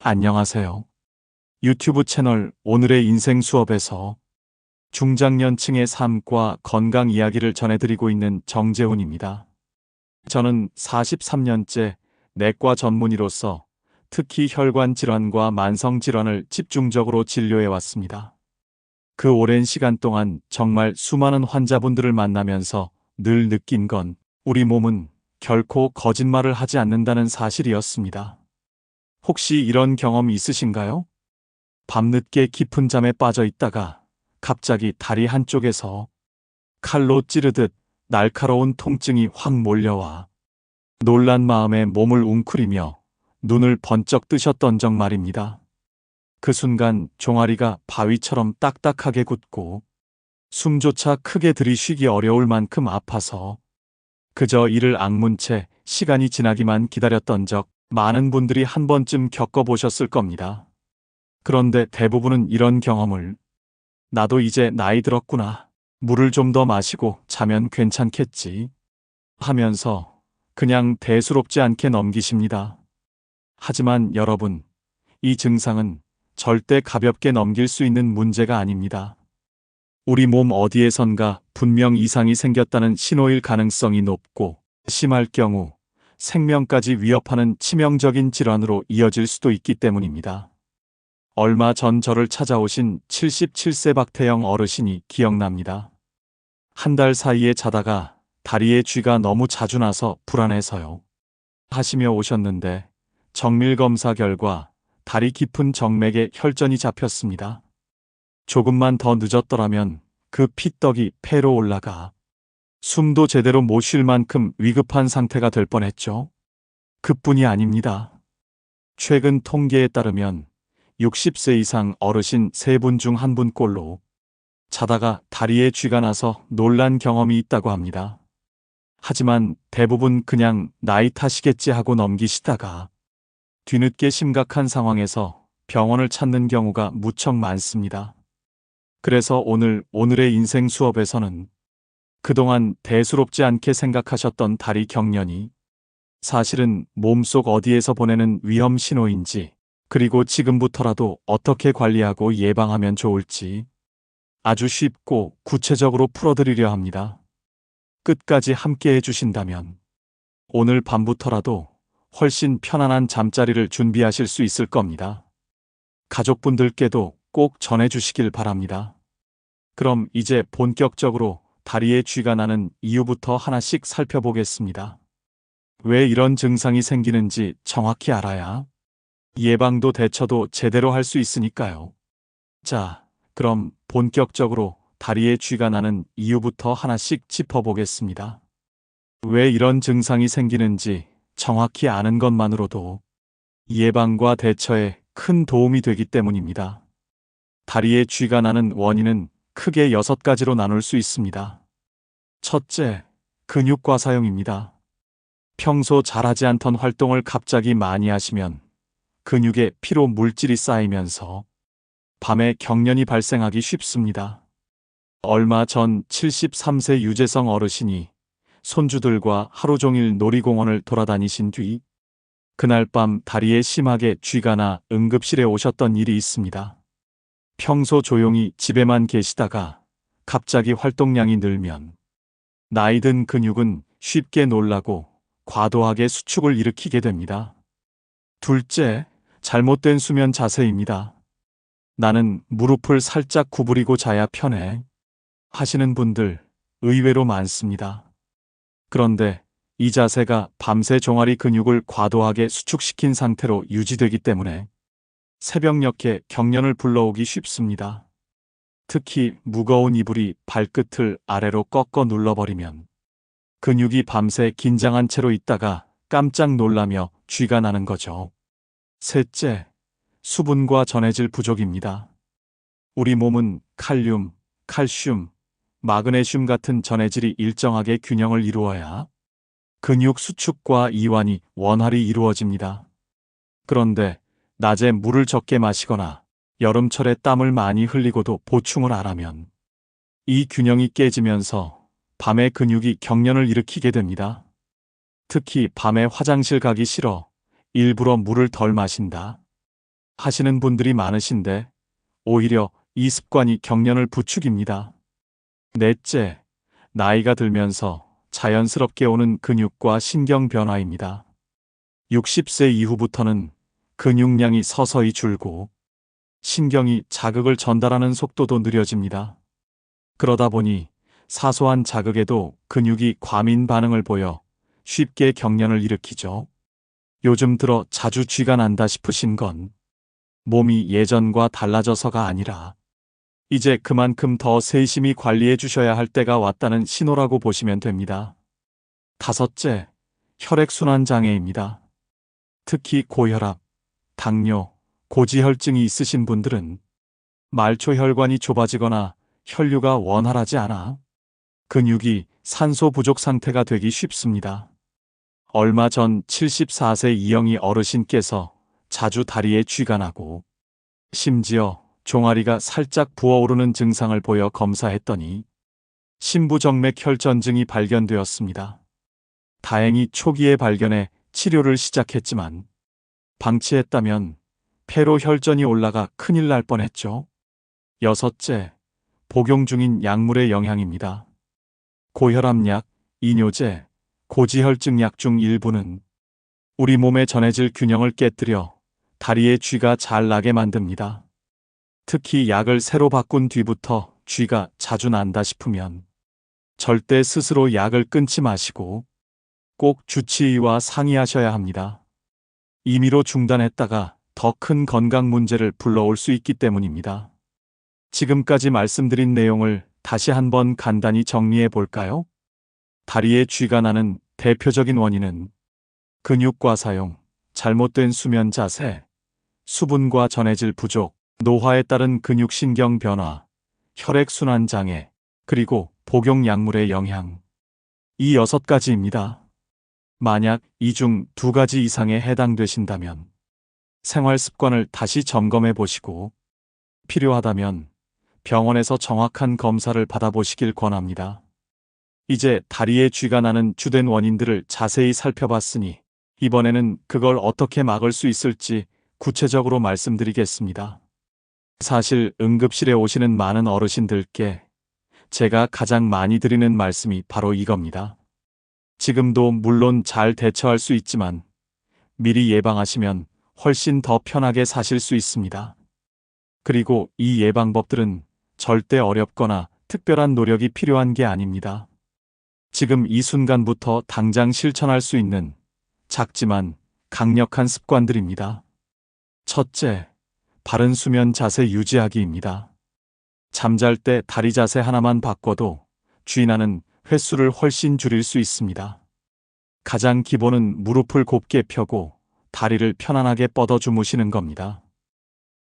안녕하세요. 유튜브 채널 오늘의 인생 수업에서 중장년층의 삶과 건강 이야기를 전해드리고 있는 정재훈입니다. 저는 43년째 내과 전문의로서 특히 혈관 질환과 만성 질환을 집중적으로 진료해 왔습니다. 그 오랜 시간 동안 정말 수많은 환자분들을 만나면서 늘 느낀 건 우리 몸은 결코 거짓말을 하지 않는다는 사실이었습니다. 혹시 이런 경험 있으신가요? 밤늦게 깊은 잠에 빠져 있다가 갑자기 다리 한쪽에서 칼로 찌르듯 날카로운 통증이 확 몰려와 놀란 마음에 몸을 웅크리며 눈을 번쩍 뜨셨던 적 말입니다. 그 순간 종아리가 바위처럼 딱딱하게 굳고 숨조차 크게 들이쉬기 어려울 만큼 아파서 그저 이를 악문 채 시간이 지나기만 기다렸던 적 많은 분들이 한 번쯤 겪어보셨을 겁니다. 그런데 대부분은 이런 경험을 나도 이제 나이 들었구나. 물을 좀 더 마시고 자면 괜찮겠지. 하면서 그냥 대수롭지 않게 넘기십니다. 하지만 여러분, 이 증상은 절대 가볍게 넘길 수 있는 문제가 아닙니다. 우리 몸 어디에선가 분명 이상이 생겼다는 신호일 가능성이 높고 심할 경우 생명까지 위협하는 치명적인 질환으로 이어질 수도 있기 때문입니다. 얼마 전 저를 찾아오신 77세 박태영 어르신이 기억납니다. 한 달 사이에 자다가 다리에 쥐가 너무 자주 나서 불안해서요. 하시며 오셨는데 정밀 검사 결과 다리 깊은 정맥에 혈전이 잡혔습니다. 조금만 더 늦었더라면 그 피떡이 폐로 올라가 숨도 제대로 못 쉴 만큼 위급한 상태가 될 뻔했죠. 그뿐이 아닙니다. 최근 통계에 따르면 60세 이상 어르신 3분 중 1분꼴로 자다가 다리에 쥐가 나서 놀란 경험이 있다고 합니다. 하지만 대부분 그냥 나이 탓이겠지 하고 넘기시다가 뒤늦게 심각한 상황에서 병원을 찾는 경우가 무척 많습니다. 그래서 오늘의 인생 수업에서는 그동안 대수롭지 않게 생각하셨던 다리 경련이 사실은 몸속 어디에서 보내는 위험 신호인지, 그리고 지금부터라도 어떻게 관리하고 예방하면 좋을지 아주 쉽고 구체적으로 풀어드리려 합니다. 끝까지 함께 해주신다면 오늘 밤부터라도 훨씬 편안한 잠자리를 준비하실 수 있을 겁니다. 가족분들께도 꼭 전해주시길 바랍니다. 그럼 이제 본격적으로 다리에 쥐가 나는 이유부터 하나씩 살펴보겠습니다. 왜 이런 증상이 생기는지 정확히 알아야 예방도 대처도 제대로 할 수 있으니까요. 자, 그럼 본격적으로 다리에 쥐가 나는 이유부터 하나씩 짚어보겠습니다. 왜 이런 증상이 생기는지 정확히 아는 것만으로도 예방과 대처에 큰 도움이 되기 때문입니다. 다리에 쥐가 나는 원인은 크게 6가지로 나눌 수 있습니다. 첫째, 근육과 사용입니다. 평소 잘하지 않던 활동을 갑자기 많이 하시면 근육에 피로 물질이 쌓이면서 밤에 경련이 발생하기 쉽습니다. 얼마 전 73세 유재성 어르신이 손주들과 하루 종일 놀이공원을 돌아다니신 뒤 그날 밤 다리에 심하게 쥐가 나 응급실에 오셨던 일이 있습니다. 평소 조용히 집에만 계시다가 갑자기 활동량이 늘면 나이 든 근육은 쉽게 놀라고 과도하게 수축을 일으키게 됩니다. 둘째, 잘못된 수면 자세입니다. 나는 무릎을 살짝 구부리고 자야 편해 하시는 분들 의외로 많습니다. 그런데 이 자세가 밤새 종아리 근육을 과도하게 수축시킨 상태로 유지되기 때문에 새벽녘에 경련을 불러오기 쉽습니다. 특히 무거운 이불이 발끝을 아래로 꺾어 눌러버리면 근육이 밤새 긴장한 채로 있다가 깜짝 놀라며 쥐가 나는 거죠. 셋째, 수분과 전해질 부족입니다. 우리 몸은 칼륨, 칼슘, 마그네슘 같은 전해질이 일정하게 균형을 이루어야 근육 수축과 이완이 원활히 이루어집니다. 그런데 낮에 물을 적게 마시거나 여름철에 땀을 많이 흘리고도 보충을 안 하면 이 균형이 깨지면서 밤에 근육이 경련을 일으키게 됩니다. 특히 밤에 화장실 가기 싫어 일부러 물을 덜 마신다. 하시는 분들이 많으신데 오히려 이 습관이 경련을 부추깁니다. 넷째, 나이가 들면서 자연스럽게 오는 근육과 신경 변화입니다. 60세 이후부터는 근육량이 서서히 줄고 신경이 자극을 전달하는 속도도 느려집니다. 그러다 보니 사소한 자극에도 근육이 과민 반응을 보여 쉽게 경련을 일으키죠. 요즘 들어 자주 쥐가 난다 싶으신 건 몸이 예전과 달라져서가 아니라 이제 그만큼 더 세심히 관리해 주셔야 할 때가 왔다는 신호라고 보시면 됩니다. 다섯째, 혈액순환 장애입니다. 특히 고혈압, 당뇨, 고지혈증이 있으신 분들은 말초 혈관이 좁아지거나 혈류가 원활하지 않아 근육이 산소 부족 상태가 되기 쉽습니다. 얼마 전 74세 이영희 어르신께서 자주 다리에 쥐가 나고 심지어 종아리가 살짝 부어오르는 증상을 보여 검사했더니 심부정맥 혈전증이 발견되었습니다. 다행히 초기에 발견해 치료를 시작했지만 방치했다면 폐로 혈전이 올라가 큰일 날 뻔했죠. 여섯째, 복용 중인 약물의 영향입니다. 고혈압약, 이뇨제, 고지혈증 약 중 일부는 우리 몸의 전해질 균형을 깨뜨려 다리에 쥐가 잘 나게 만듭니다. 특히 약을 새로 바꾼 뒤부터 쥐가 자주 난다 싶으면 절대 스스로 약을 끊지 마시고 꼭 주치의와 상의하셔야 합니다. 임의로 중단했다가 더 큰 건강 문제를 불러올 수 있기 때문입니다. 지금까지 말씀드린 내용을 다시 한번 간단히 정리해 볼까요? 다리에 쥐가 나는 대표적인 원인은 근육 과사용, 잘못된 수면 자세, 수분과 전해질 부족, 노화에 따른 근육신경 변화, 혈액순환 장애, 그리고 복용 약물의 영향. 이 6가지입니다. 만약 이 중 2가지 이상에 해당되신다면 생활 습관을 다시 점검해 보시고 필요하다면 병원에서 정확한 검사를 받아보시길 권합니다. 이제 다리에 쥐가 나는 주된 원인들을 자세히 살펴봤으니 이번에는 그걸 어떻게 막을 수 있을지 구체적으로 말씀드리겠습니다. 사실 응급실에 오시는 많은 어르신들께 제가 가장 많이 드리는 말씀이 바로 이겁니다. 지금도 물론 잘 대처할 수 있지만 미리 예방하시면 훨씬 더 편하게 사실 수 있습니다. 그리고 이 예방법들은 절대 어렵거나 특별한 노력이 필요한 게 아닙니다. 지금 이 순간부터 당장 실천할 수 있는 작지만 강력한 습관들입니다. 첫째, 바른 수면 자세 유지하기입니다. 잠잘 때 다리 자세 하나만 바꿔도 쥐 나는 횟수를 훨씬 줄일 수 있습니다. 가장 기본은 무릎을 곱게 펴고 다리를 편안하게 뻗어 주무시는 겁니다.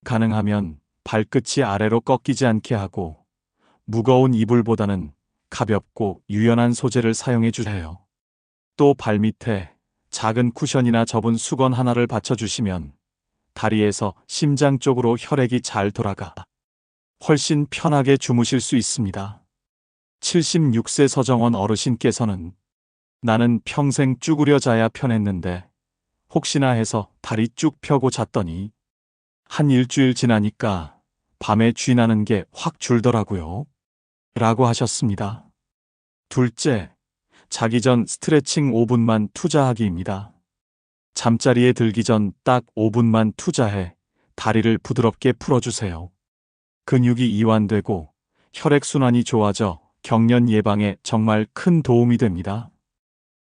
가능하면 발끝이 아래로 꺾이지 않게 하고 무거운 이불보다는 가볍고 유연한 소재를 사용해 주세요. 또 발밑에 작은 쿠션이나 접은 수건 하나를 받쳐주시면 다리에서 심장 쪽으로 혈액이 잘 돌아가 훨씬 편하게 주무실 수 있습니다. 76세 서정원 어르신께서는 나는 평생 쭈그려 자야 편했는데 혹시나 해서 다리 쭉 펴고 잤더니 한 일주일 지나니까 밤에 쥐 나는 게 확 줄더라고요. 라고 하셨습니다. 둘째, 자기 전 스트레칭 5분만 투자하기입니다. 잠자리에 들기 전 딱 5분만 투자해 다리를 부드럽게 풀어주세요. 근육이 이완되고 혈액순환이 좋아져 경련 예방에 정말 큰 도움이 됩니다.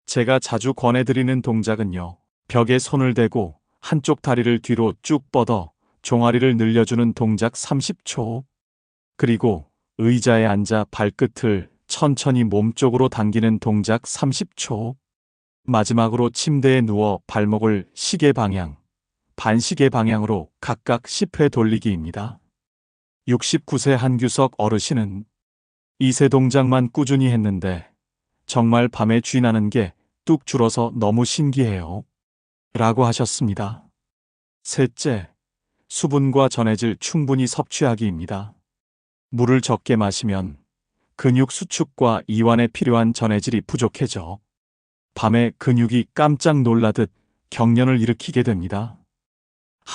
제가 자주 권해드리는 동작은요. 벽에 손을 대고 한쪽 다리를 뒤로 쭉 뻗어 종아리를 늘려주는 동작 30초. 그리고 의자에 앉아 발끝을 천천히 몸쪽으로 당기는 동작 30초. 마지막으로 침대에 누워 발목을 시계 방향, 반시계 방향으로 각각 10회 돌리기입니다. 69세 한규석 어르신은 이 세 동작만 꾸준히 했는데 정말 밤에 쥐 나는 게 뚝 줄어서 너무 신기해요. 라고 하셨습니다. 셋째, 수분과 전해질 충분히 섭취하기입니다. 물을 적게 마시면 근육 수축과 이완에 필요한 전해질이 부족해져 밤에 근육이 깜짝 놀라듯 경련을 일으키게 됩니다.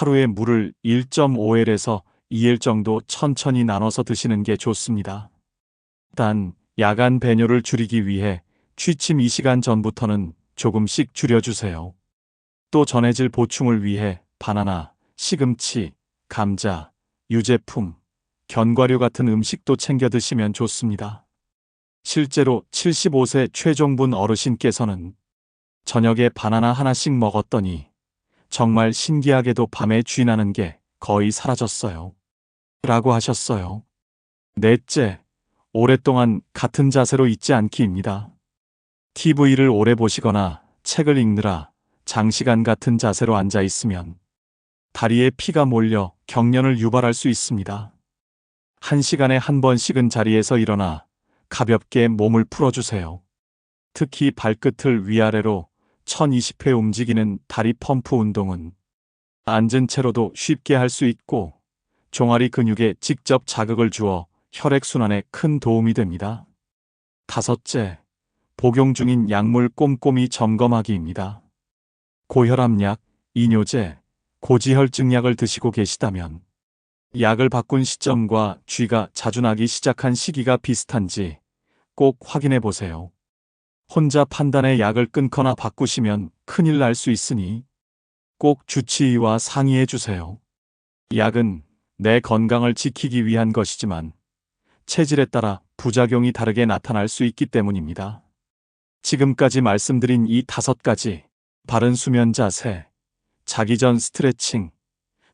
하루에 물을 1.5L에서 2L 정도 천천히 나눠서 드시는 게 좋습니다. 단, 야간 배뇨를 줄이기 위해 취침 2시간 전부터는 조금씩 줄여주세요. 또 전해질 보충을 위해 바나나, 시금치, 감자, 유제품, 견과류 같은 음식도 챙겨 드시면 좋습니다. 실제로 75세 최종분 어르신께서는 저녁에 바나나 하나씩 먹었더니 정말 신기하게도 밤에 쥐 나는 게 거의 사라졌어요. 라고 하셨어요. 넷째, 오랫동안 같은 자세로 있지 않기입니다. TV를 오래 보시거나 책을 읽느라 장시간 같은 자세로 앉아 있으면 다리에 피가 몰려 경련을 유발할 수 있습니다. 1시간에 한 번씩은 자리에서 일어나 가볍게 몸을 풀어주세요. 특히 발끝을 위아래로 1020회 움직이는 다리 펌프 운동은 앉은 채로도 쉽게 할 수 있고 종아리 근육에 직접 자극을 주어 혈액순환에 큰 도움이 됩니다. 다섯째, 복용 중인 약물 꼼꼼히 점검하기입니다. 고혈압약, 이뇨제, 고지혈증약을 드시고 계시다면 약을 바꾼 시점과 쥐가 자주 나기 시작한 시기가 비슷한지 꼭 확인해 보세요. 혼자 판단해 약을 끊거나 바꾸시면 큰일 날 수 있으니 꼭 주치의와 상의해 주세요. 약은 내 건강을 지키기 위한 것이지만 체질에 따라 부작용이 다르게 나타날 수 있기 때문입니다. 지금까지 말씀드린 이 5가지, 바른 수면 자세, 자기 전 스트레칭,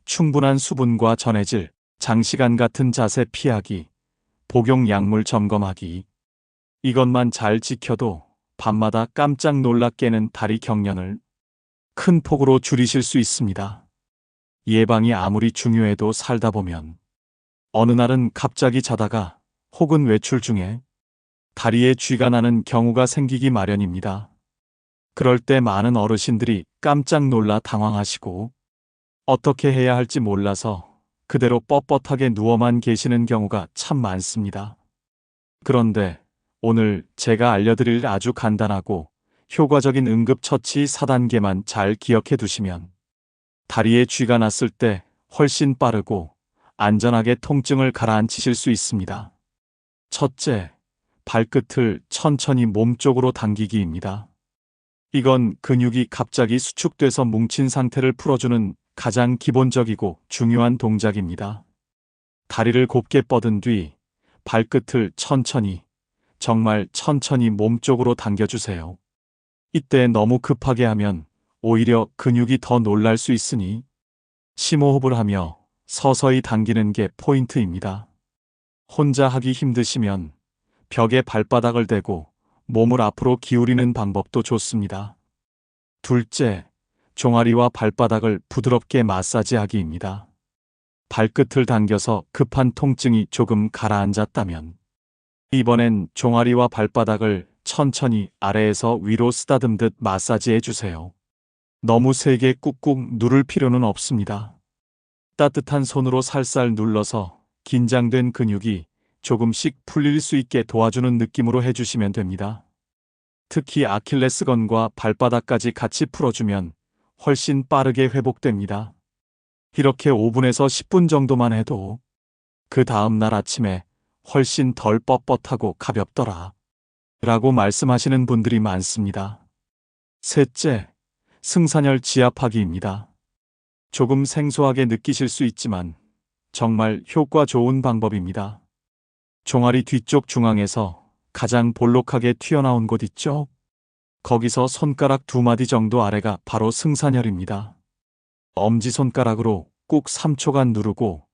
충분한 수분과 전해질, 장시간 같은 자세 피하기, 복용 약물 점검하기. 이것만 잘 지켜도 밤마다 깜짝 놀라 깨는 다리 경련을 큰 폭으로 줄이실 수 있습니다. 예방이 아무리 중요해도 살다 보면 어느 날은 갑자기 자다가 혹은 외출 중에 다리에 쥐가 나는 경우가 생기기 마련입니다. 그럴 때 많은 어르신들이 깜짝 놀라 당황하시고 어떻게 해야 할지 몰라서 그대로 뻣뻣하게 누워만 계시는 경우가 참 많습니다. 그런데 오늘 제가 알려드릴 아주 간단하고 효과적인 응급처치 4단계만 잘 기억해 두시면 다리에 쥐가 났을 때 훨씬 빠르고 안전하게 통증을 가라앉히실 수 있습니다. 첫째, 발끝을 천천히 몸쪽으로 당기기입니다. 이건 근육이 갑자기 수축돼서 뭉친 상태를 풀어주는 가장 기본적이고 중요한 동작입니다. 다리를 곱게 뻗은 뒤 발끝을 천천히, 정말 천천히 몸쪽으로 당겨주세요. 이때 너무 급하게 하면 오히려 근육이 더 놀랄 수 있으니 심호흡을 하며 서서히 당기는 게 포인트입니다. 혼자 하기 힘드시면 벽에 발바닥을 대고 몸을 앞으로 기울이는 방법도 좋습니다. 둘째, 종아리와 발바닥을 부드럽게 마사지하기입니다. 발끝을 당겨서 급한 통증이 조금 가라앉았다면 이번엔 종아리와 발바닥을 천천히 아래에서 위로 쓰다듬듯 마사지해 주세요. 너무 세게 꾹꾹 누를 필요는 없습니다. 따뜻한 손으로 살살 눌러서 긴장된 근육이 조금씩 풀릴 수 있게 도와주는 느낌으로 해주시면 됩니다. 특히 아킬레스건과 발바닥까지 같이 풀어주면 훨씬 빠르게 회복됩니다. 이렇게 5분에서 10분 정도만 해도 그 다음 날 아침에 훨씬 덜 뻣뻣하고 가볍더라 라고 말씀하시는 분들이 많습니다. 셋째, 승산혈 지압하기입니다. 조금 생소하게 느끼실 수 있지만 정말 효과 좋은 방법입니다. 종아리 뒤쪽 중앙에서 가장 볼록하게 튀어나온 곳 있죠? 거기서 손가락 2마디 정도 아래가 바로 승산혈입니다. 엄지손가락으로 꾹 3초간 누르고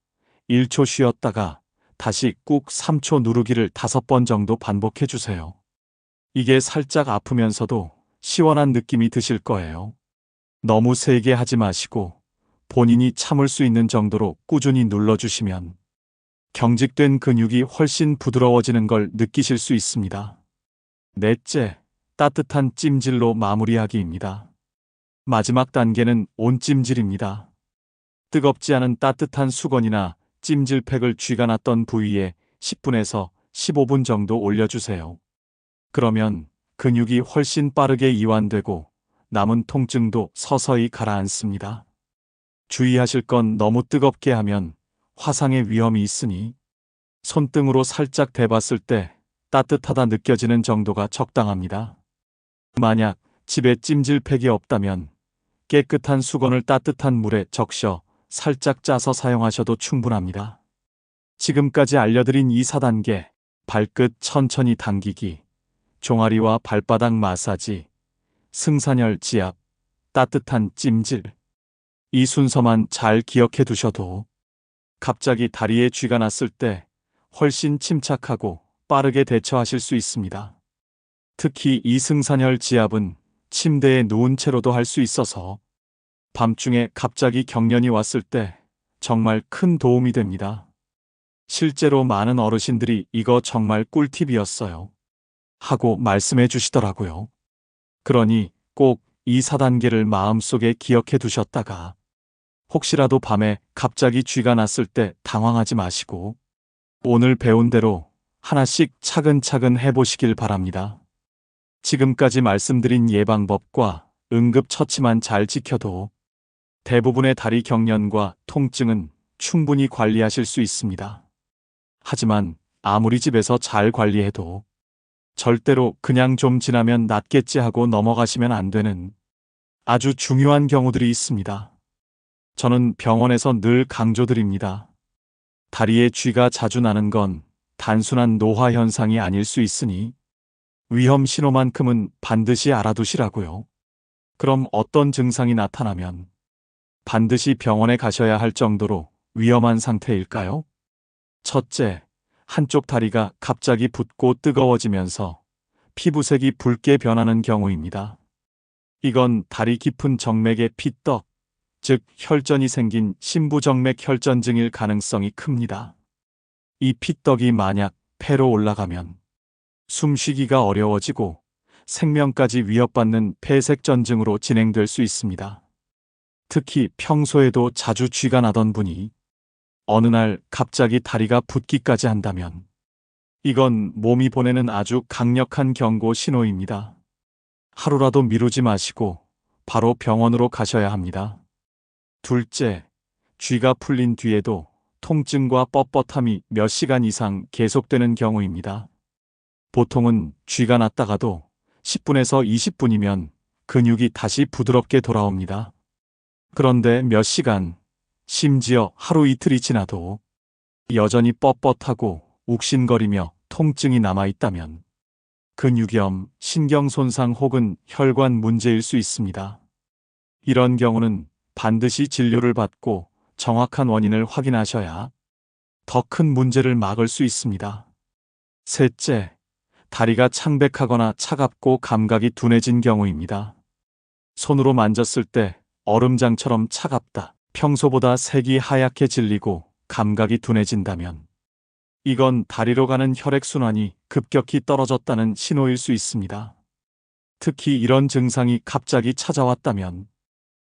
1초 쉬었다가 다시 꾹 3초 누르기를 5번 정도 반복해 주세요. 이게 살짝 아프면서도 시원한 느낌이 드실 거예요. 너무 세게 하지 마시고 본인이 참을 수 있는 정도로 꾸준히 눌러주시면 경직된 근육이 훨씬 부드러워지는 걸 느끼실 수 있습니다. 넷째, 따뜻한 찜질로 마무리하기입니다. 마지막 단계는 온찜질입니다. 뜨겁지 않은 따뜻한 수건이나 찜질팩을 쥐가 났던 부위에 10분에서 15분 정도 올려주세요. 그러면 근육이 훨씬 빠르게 이완되고 남은 통증도 서서히 가라앉습니다. 주의하실 건 너무 뜨겁게 하면 화상의 위험이 있으니 손등으로 살짝 대봤을 때 따뜻하다 느껴지는 정도가 적당합니다. 만약 집에 찜질팩이 없다면 깨끗한 수건을 따뜻한 물에 적셔 살짝 짜서 사용하셔도 충분합니다. 지금까지 알려드린 이 4단계, 발끝 천천히 당기기, 종아리와 발바닥 마사지, 승산혈 지압, 따뜻한 찜질. 이 순서만 잘 기억해 두셔도 갑자기 다리에 쥐가 났을 때 훨씬 침착하고 빠르게 대처하실 수 있습니다. 특히 이 승산혈 지압은 침대에 누운 채로도 할 수 있어서 밤중에 갑자기 경련이 왔을 때 정말 큰 도움이 됩니다. 실제로 많은 어르신들이 이거 정말 꿀팁이었어요 하고 말씀해 주시더라고요. 그러니 꼭 이 4단계를 마음속에 기억해 두셨다가 혹시라도 밤에 갑자기 쥐가 났을 때 당황하지 마시고 오늘 배운 대로 하나씩 차근차근 해보시길 바랍니다. 지금까지 말씀드린 예방법과 응급처치만 잘 지켜도 대부분의 다리 경련과 통증은 충분히 관리하실 수 있습니다. 하지만 아무리 집에서 잘 관리해도 절대로 그냥 좀 지나면 낫겠지 하고 넘어가시면 안 되는 아주 중요한 경우들이 있습니다. 저는 병원에서 늘 강조드립니다. 다리에 쥐가 자주 나는 건 단순한 노화 현상이 아닐 수 있으니 위험 신호만큼은 반드시 알아두시라고요. 그럼 어떤 증상이 나타나면 반드시 병원에 가셔야 할 정도로 위험한 상태일까요? 첫째, 한쪽 다리가 갑자기 붓고 뜨거워지면서 피부색이 붉게 변하는 경우입니다. 이건 다리 깊은 정맥에 피떡, 즉 혈전이 생긴 심부정맥 혈전증일 가능성이 큽니다. 이 피떡이 만약 폐로 올라가면 숨쉬기가 어려워지고 생명까지 위협받는 폐색전증으로 진행될 수 있습니다. 특히 평소에도 자주 쥐가 나던 분이 어느 날 갑자기 다리가 붓기까지 한다면 이건 몸이 보내는 아주 강력한 경고 신호입니다. 하루라도 미루지 마시고 바로 병원으로 가셔야 합니다. 둘째, 쥐가 풀린 뒤에도 통증과 뻣뻣함이 몇 시간 이상 계속되는 경우입니다. 보통은 쥐가 났다가도 10분에서 20분이면 근육이 다시 부드럽게 돌아옵니다. 그런데 몇 시간, 심지어 하루 이틀이 지나도 여전히 뻣뻣하고 욱신거리며 통증이 남아있다면 근육염, 신경손상 혹은 혈관 문제일 수 있습니다. 이런 경우는 반드시 진료를 받고 정확한 원인을 확인하셔야 더 큰 문제를 막을 수 있습니다. 셋째, 다리가 창백하거나 차갑고 감각이 둔해진 경우입니다. 손으로 만졌을 때 얼음장처럼 차갑다. 평소보다 색이 하얗게 질리고 감각이 둔해진다면 이건 다리로 가는 혈액순환이 급격히 떨어졌다는 신호일 수 있습니다. 특히 이런 증상이 갑자기 찾아왔다면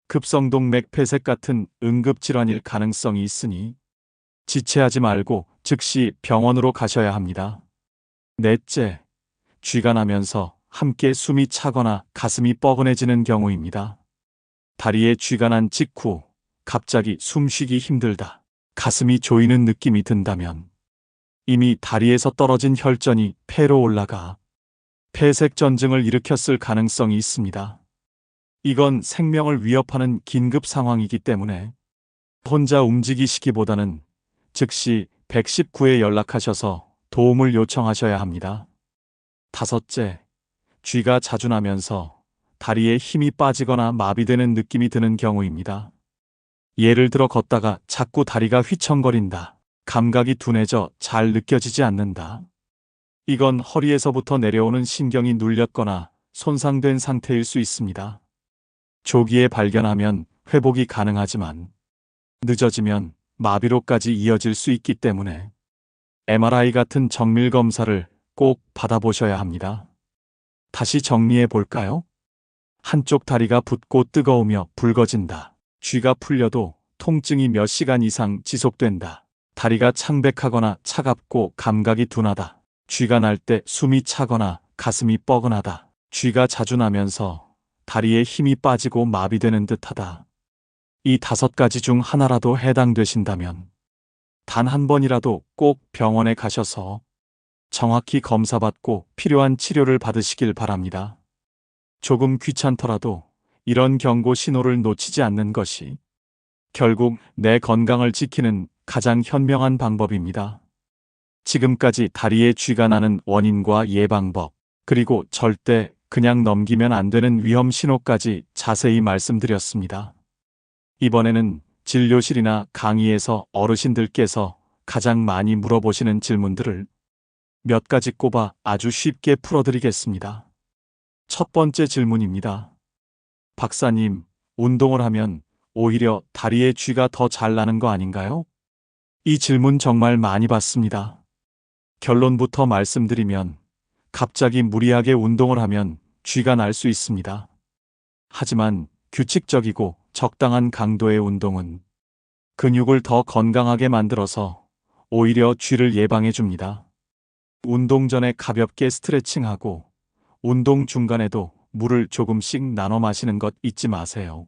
급성동 맥폐색 같은 응급질환일 가능성이 있으니 지체하지 말고 즉시 병원으로 가셔야 합니다. 넷째, 쥐가 나면서 함께 숨이 차거나 가슴이 뻐근해지는 경우입니다. 다리에 쥐가 난 직후 갑자기 숨쉬기 힘들다, 가슴이 조이는 느낌이 든다면 이미 다리에서 떨어진 혈전이 폐로 올라가 폐색전증을 일으켰을 가능성이 있습니다. 이건 생명을 위협하는 긴급 상황이기 때문에 혼자 움직이시기보다는 즉시 119에 연락하셔서 도움을 요청하셔야 합니다. 다섯째, 쥐가 자주 나면서 다리에 힘이 빠지거나 마비되는 느낌이 드는 경우입니다. 예를 들어 걷다가 자꾸 다리가 휘청거린다. 감각이 둔해져 잘 느껴지지 않는다. 이건 허리에서부터 내려오는 신경이 눌렸거나 손상된 상태일 수 있습니다. 조기에 발견하면 회복이 가능하지만 늦어지면 마비로까지 이어질 수 있기 때문에 MRI 같은 정밀 검사를 꼭 받아보셔야 합니다. 다시 정리해 볼까요? 한쪽 다리가 붓고 뜨거우며 붉어진다. 쥐가 풀려도 통증이 몇 시간 이상 지속된다. 다리가 창백하거나 차갑고 감각이 둔하다. 쥐가 날 때 숨이 차거나 가슴이 뻐근하다. 쥐가 자주 나면서 다리에 힘이 빠지고 마비되는 듯하다. 이 5가지 중 하나라도 해당되신다면 단 한 번이라도 꼭 병원에 가셔서 정확히 검사받고 필요한 치료를 받으시길 바랍니다. 조금 귀찮더라도 이런 경고 신호를 놓치지 않는 것이 결국 내 건강을 지키는 가장 현명한 방법입니다. 지금까지 다리에 쥐가 나는 원인과 예방법, 그리고 절대 그냥 넘기면 안 되는 위험 신호까지 자세히 말씀드렸습니다. 이번에는 진료실이나 강의에서 어르신들께서 가장 많이 물어보시는 질문들을 몇 가지 꼽아 아주 쉽게 풀어드리겠습니다. 첫 번째 질문입니다. 박사님, 운동을 하면 오히려 다리에 쥐가 더 잘 나는 거 아닌가요? 이 질문 정말 많이 받습니다. 결론부터 말씀드리면 갑자기 무리하게 운동을 하면 쥐가 날 수 있습니다. 하지만 규칙적이고 적당한 강도의 운동은 근육을 더 건강하게 만들어서 오히려 쥐를 예방해 줍니다. 운동 전에 가볍게 스트레칭하고 운동 중간에도 물을 조금씩 나눠 마시는 것 잊지 마세요.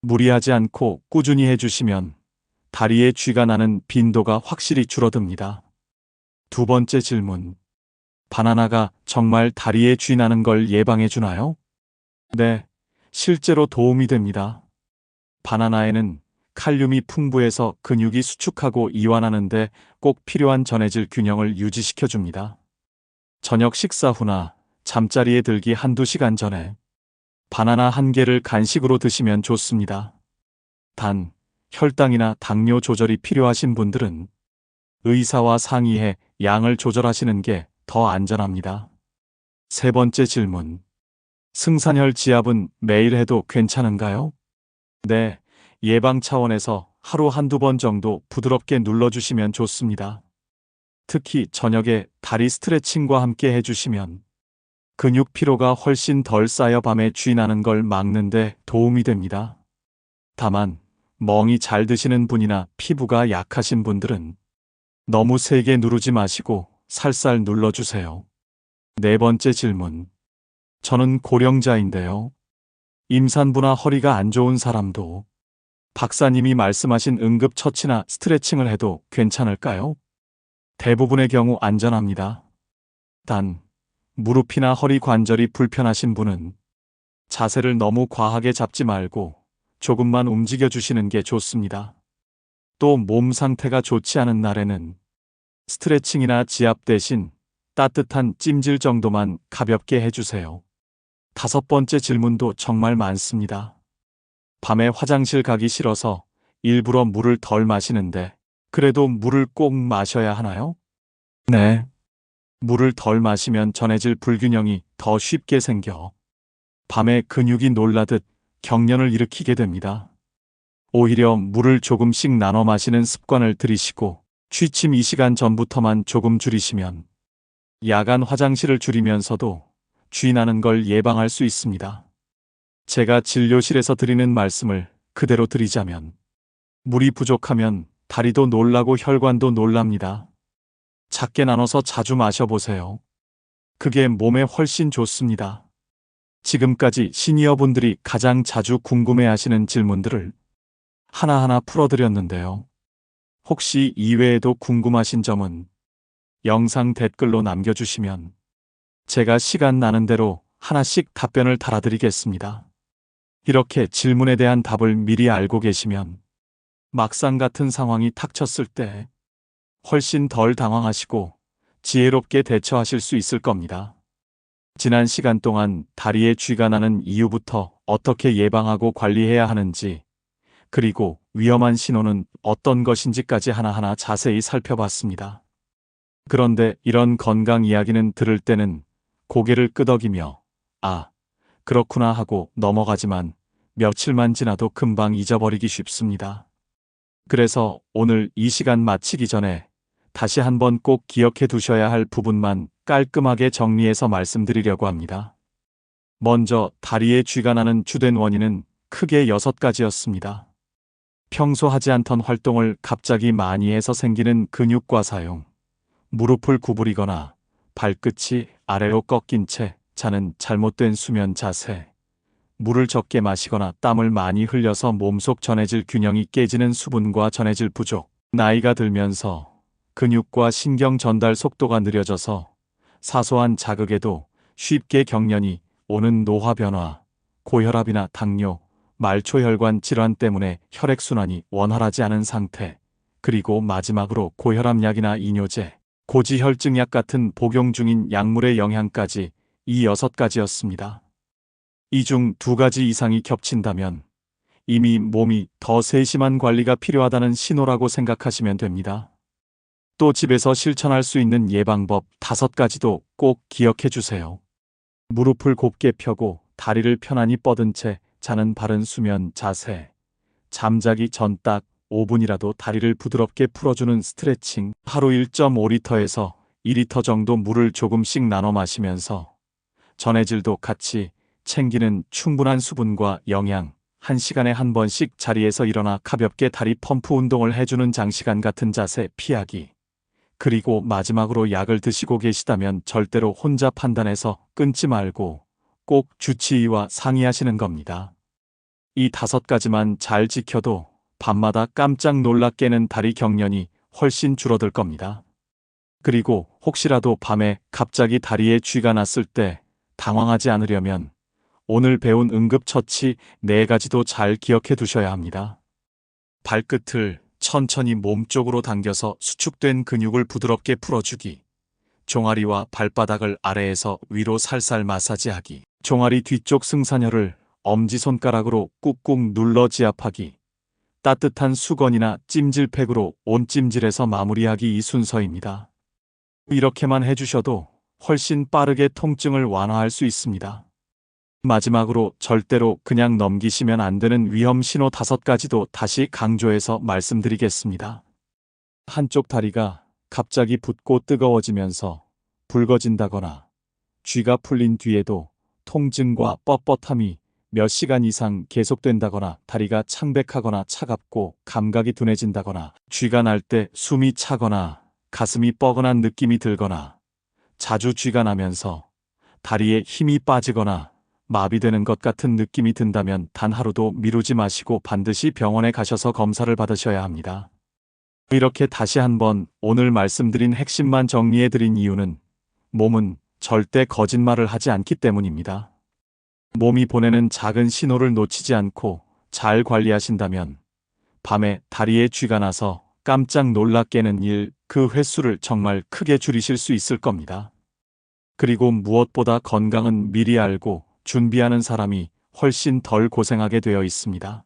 무리하지 않고 꾸준히 해주시면 다리에 쥐가 나는 빈도가 확실히 줄어듭니다. 두 번째 질문. 바나나가 정말 다리에 쥐 나는 걸 예방해 주나요? 네, 실제로 도움이 됩니다. 바나나에는 칼륨이 풍부해서 근육이 수축하고 이완하는데 꼭 필요한 전해질 균형을 유지시켜 줍니다. 저녁 식사 후나 잠자리에 들기 한두 시간 전에 바나나 한 개를 간식으로 드시면 좋습니다. 단, 혈당이나 당뇨 조절이 필요하신 분들은 의사와 상의해 양을 조절하시는 게 더 안전합니다. 세 번째 질문. 승산혈 지압은 매일 해도 괜찮은가요? 네, 예방 차원에서 하루 한두 번 정도 부드럽게 눌러주시면 좋습니다. 특히 저녁에 다리 스트레칭과 함께 해주시면 근육 피로가 훨씬 덜 쌓여 밤에 쥐 나는 걸 막는데 도움이 됩니다. 다만 멍이 잘 드시는 분이나 피부가 약하신 분들은 너무 세게 누르지 마시고 살살 눌러주세요. 네 번째 질문. 저는 고령자인데요. 임산부나 허리가 안 좋은 사람도 박사님이 말씀하신 응급처치나 스트레칭을 해도 괜찮을까요? 대부분의 경우 안전합니다. 단, 무릎이나 허리 관절이 불편하신 분은 자세를 너무 과하게 잡지 말고 조금만 움직여 주시는 게 좋습니다. 또 몸 상태가 좋지 않은 날에는 스트레칭이나 지압 대신 따뜻한 찜질 정도만 가볍게 해주세요. 다섯 번째 질문도 정말 많습니다. 밤에 화장실 가기 싫어서 일부러 물을 덜 마시는데 그래도 물을 꼭 마셔야 하나요? 네. 물을 덜 마시면 전해질 불균형이 더 쉽게 생겨 밤에 근육이 놀라듯 경련을 일으키게 됩니다. 오히려 물을 조금씩 나눠 마시는 습관을 들이시고 취침 2시간 전부터만 조금 줄이시면 야간 화장실을 줄이면서도 쥐 나는 걸 예방할 수 있습니다. 제가 진료실에서 드리는 말씀을 그대로 드리자면 물이 부족하면 다리도 놀라고 혈관도 놀랍니다. 작게 나눠서 자주 마셔보세요. 그게 몸에 훨씬 좋습니다. 지금까지 시니어분들이 가장 자주 궁금해하시는 질문들을 하나하나 풀어드렸는데요. 혹시 이외에도 궁금하신 점은 영상 댓글로 남겨주시면 제가 시간 나는 대로 하나씩 답변을 달아드리겠습니다. 이렇게 질문에 대한 답을 미리 알고 계시면 막상 같은 상황이 닥쳤을 때 훨씬 덜 당황하시고 지혜롭게 대처하실 수 있을 겁니다. 지난 시간 동안 다리에 쥐가 나는 이유부터 어떻게 예방하고 관리해야 하는지, 그리고 위험한 신호는 어떤 것인지까지 하나하나 자세히 살펴봤습니다. 그런데 이런 건강 이야기는 들을 때는 고개를 끄덕이며 아, 그렇구나 하고 넘어가지만 며칠만 지나도 금방 잊어버리기 쉽습니다. 그래서 오늘 이 시간 마치기 전에 다시 한번 꼭 기억해 두셔야 할 부분만 깔끔하게 정리해서 말씀드리려고 합니다. 먼저 다리에 쥐가 나는 주된 원인은 크게 6가지였습니다. 평소 하지 않던 활동을 갑자기 많이 해서 생기는 근육과 사용, 무릎을 구부리거나 발끝이 아래로 꺾인 채 자는 잘못된 수면 자세, 물을 적게 마시거나 땀을 많이 흘려서 몸속 전해질 균형이 깨지는 수분과 전해질 부족, 나이가 들면서 근육과 신경 전달 속도가 느려져서 사소한 자극에도 쉽게 경련이 오는 노화 변화, 고혈압이나 당뇨, 말초혈관 질환 때문에 혈액순환이 원활하지 않은 상태, 그리고 마지막으로 고혈압약이나 이뇨제, 고지혈증약 같은 복용 중인 약물의 영향까지 이 6가지였습니다. 이 중 2가지 이상이 겹친다면 이미 몸이 더 세심한 관리가 필요하다는 신호라고 생각하시면 됩니다. 또 집에서 실천할 수 있는 예방법 5가지도 꼭 기억해 주세요. 무릎을 곱게 펴고 다리를 편안히 뻗은 채 자는 바른 수면 자세, 잠자기 전 딱 5분이라도 다리를 부드럽게 풀어주는 스트레칭, 하루 1.5리터에서 2리터 정도 물을 조금씩 나눠 마시면서 전해질도 같이 챙기는 충분한 수분과 영양, 1시간에 한 번씩 자리에서 일어나 가볍게 다리 펌프 운동을 해주는 장시간 같은 자세 피하기. 그리고 마지막으로 약을 드시고 계시다면 절대로 혼자 판단해서 끊지 말고 꼭 주치의와 상의하시는 겁니다. 이 5가지만 잘 지켜도 밤마다 깜짝 놀라 깨는 다리 경련이 훨씬 줄어들 겁니다. 그리고 혹시라도 밤에 갑자기 다리에 쥐가 났을 때 당황하지 않으려면 오늘 배운 응급처치 4가지도 잘 기억해 두셔야 합니다. 발끝을 천천히 몸쪽으로 당겨서 수축된 근육을 부드럽게 풀어주기. 종아리와 발바닥을 아래에서 위로 살살 마사지하기. 종아리 뒤쪽 승산혈을 엄지손가락으로 꾹꾹 눌러 지압하기. 따뜻한 수건이나 찜질팩으로 온찜질해서 마무리하기 이 순서입니다. 이렇게만 해주셔도 훨씬 빠르게 통증을 완화할 수 있습니다. 마지막으로 절대로 그냥 넘기시면 안 되는 위험 신호 5가지도 다시 강조해서 말씀드리겠습니다. 한쪽 다리가 갑자기 붓고 뜨거워지면서 붉어진다거나 쥐가 풀린 뒤에도 통증과 뻣뻣함이 몇 시간 이상 계속된다거나 다리가 창백하거나 차갑고 감각이 둔해진다거나 쥐가 날 때 숨이 차거나 가슴이 뻐근한 느낌이 들거나 자주 쥐가 나면서 다리에 힘이 빠지거나 마비되는 것 같은 느낌이 든다면 단 하루도 미루지 마시고 반드시 병원에 가셔서 검사를 받으셔야 합니다. 이렇게 다시 한번 오늘 말씀드린 핵심만 정리해드린 이유는 몸은 절대 거짓말을 하지 않기 때문입니다. 몸이 보내는 작은 신호를 놓치지 않고 잘 관리하신다면 밤에 다리에 쥐가 나서 깜짝 놀라 깨는 일, 그 횟수를 정말 크게 줄이실 수 있을 겁니다. 그리고 무엇보다 건강은 미리 알고 준비하는 사람이 훨씬 덜 고생하게 되어 있습니다.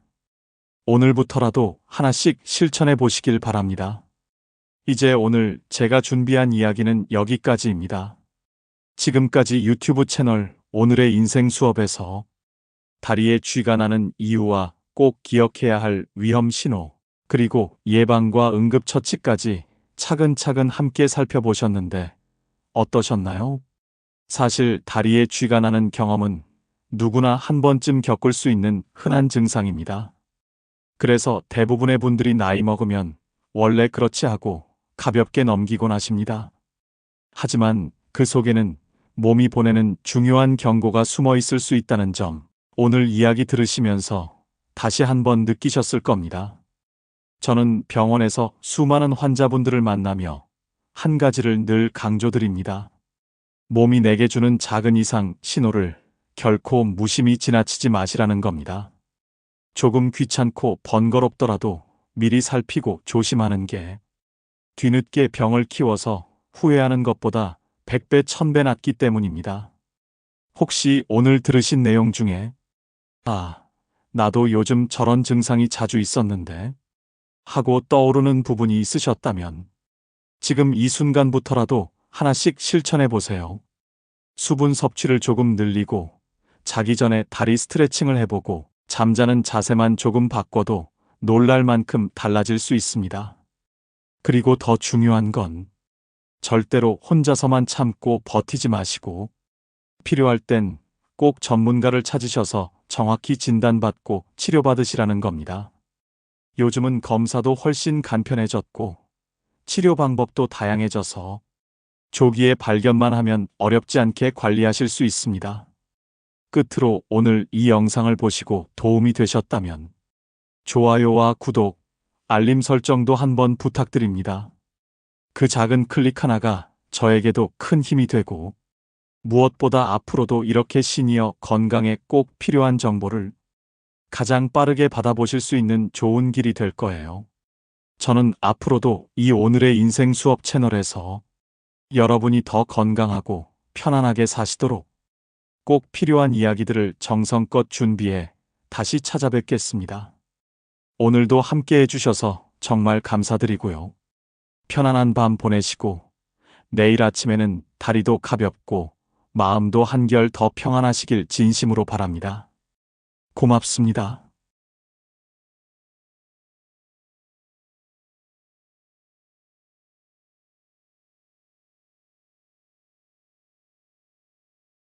오늘부터라도 하나씩 실천해 보시길 바랍니다. 이제 오늘 제가 준비한 이야기는 여기까지입니다. 지금까지 유튜브 채널 오늘의 인생 수업에서 다리에 쥐가 나는 이유와 꼭 기억해야 할 위험 신호, 그리고 예방과 응급처치까지 차근차근 함께 살펴보셨는데 어떠셨나요? 사실 다리에 쥐가 나는 경험은 누구나 한 번쯤 겪을 수 있는 흔한 증상입니다. 그래서 대부분의 분들이 나이 먹으면 원래 그렇지 하고 가볍게 넘기곤 하십니다. 하지만 그 속에는 몸이 보내는 중요한 경고가 숨어 있을 수 있다는 점, 오늘 이야기 들으시면서 다시 한번 느끼셨을 겁니다. 저는 병원에서 수많은 환자분들을 만나며 한 가지를 늘 강조드립니다. 몸이 내게 주는 작은 이상 신호를 결코 무심히 지나치지 마시라는 겁니다. 조금 귀찮고 번거롭더라도 미리 살피고 조심하는 게 뒤늦게 병을 키워서 후회하는 것보다 100배, 1000배 낫기 때문입니다. 혹시 오늘 들으신 내용 중에 나도 요즘 저런 증상이 자주 있었는데 하고 떠오르는 부분이 있으셨다면 지금 이 순간부터라도 하나씩 실천해 보세요. 수분 섭취를 조금 늘리고 자기 전에 다리 스트레칭을 해보고 잠자는 자세만 조금 바꿔도 놀랄 만큼 달라질 수 있습니다. 그리고 더 중요한 건 절대로 혼자서만 참고 버티지 마시고 필요할 땐 꼭 전문가를 찾으셔서 정확히 진단받고 치료받으시라는 겁니다. 요즘은 검사도 훨씬 간편해졌고 치료 방법도 다양해져서 조기에 발견만 하면 어렵지 않게 관리하실 수 있습니다. 끝으로 오늘 이 영상을 보시고 도움이 되셨다면 좋아요와 구독, 알림 설정도 한번 부탁드립니다. 그 작은 클릭 하나가 저에게도 큰 힘이 되고 무엇보다 앞으로도 이렇게 시니어 건강에 꼭 필요한 정보를 가장 빠르게 받아보실 수 있는 좋은 길이 될 거예요. 저는 앞으로도 이 오늘의 인생 수업 채널에서 여러분이 더 건강하고 편안하게 사시도록 꼭 필요한 이야기들을 정성껏 준비해 다시 찾아뵙겠습니다. 오늘도 함께 해주셔서 정말 감사드리고요. 편안한 밤 보내시고 내일 아침에는 다리도 가볍고 마음도 한결 더 평안하시길 진심으로 바랍니다. 고맙습니다.